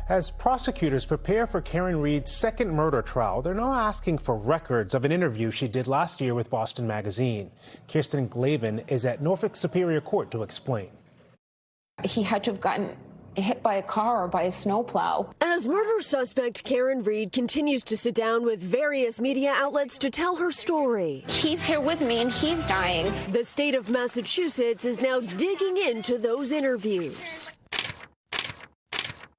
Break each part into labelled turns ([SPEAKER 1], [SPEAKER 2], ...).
[SPEAKER 1] As prosecutors prepare for Karen Read's second murder trial, they're now asking for records of an interview she did last year with Boston Magazine. Kirsten Glavin is at Norfolk Superior Court to explain.
[SPEAKER 2] He had to have gotten hit by a car or by a snowplow.
[SPEAKER 3] As murder suspect Karen Read continues to sit down with various media outlets to tell her story.
[SPEAKER 2] He's here with me and he's dying.
[SPEAKER 3] The state of Massachusetts is now digging into those interviews.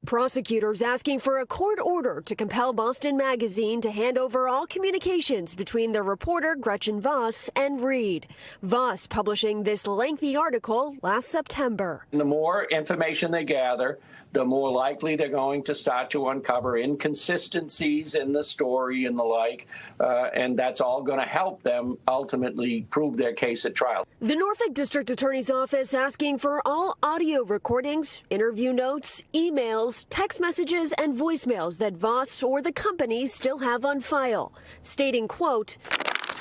[SPEAKER 3] Prosecutors asking for a court order to compel Boston Magazine to hand over all communications between their reporter Gretchen Voss and Read. Voss publishing this lengthy article last September.
[SPEAKER 4] The more information they gather, the more likely they're going to start to uncover inconsistencies in the story and the like, and that's all going to help them ultimately prove their case at trial.
[SPEAKER 3] The Norfolk District Attorney's Office asking for all audio recordings, interview notes, emails, text messages, and voicemails that Voss or the company still have on file, stating, quote,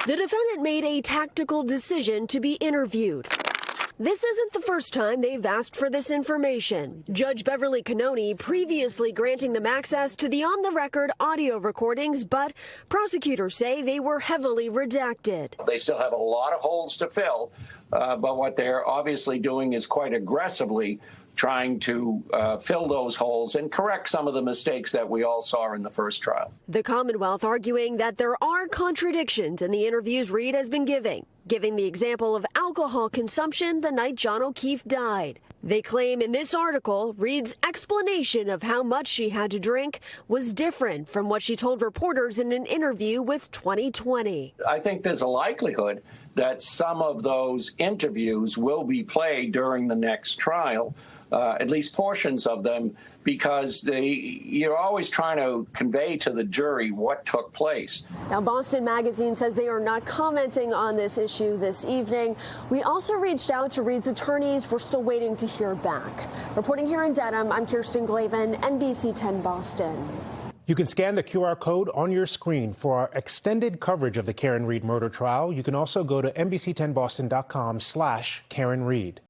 [SPEAKER 3] "The defendant made a tactical decision to be interviewed. This isn't the first time they've asked for this information." Judge Beverly Cannoni previously granting them access to the on-the-record audio recordings, but prosecutors say they were heavily redacted.
[SPEAKER 4] They still have a lot of holes to fill, but what they're obviously doing is quite aggressively trying to fill those holes and correct some of the mistakes that we all saw in the first trial.
[SPEAKER 3] The Commonwealth arguing that there are contradictions in the interviews Read has been giving the example of alcohol consumption the night John O'Keefe died. They claim in this article, Read's explanation of how much she had to drink was different from what she told reporters in an interview with 2020.
[SPEAKER 4] I think there's a likelihood that some of those interviews will be played during the next trial. At least portions of them, because you're always trying to convey to the jury what took place.
[SPEAKER 3] Now, Boston Magazine says they are not commenting on this issue this evening. We also reached out to Read's attorneys. We're still waiting to hear back. Reporting here in Dedham, I'm Kirsten Glavin, NBC 10 Boston.
[SPEAKER 1] You can scan the QR code on your screen for our extended coverage of the Karen Read murder trial. You can also go to NBC10boston.com/Karen Read.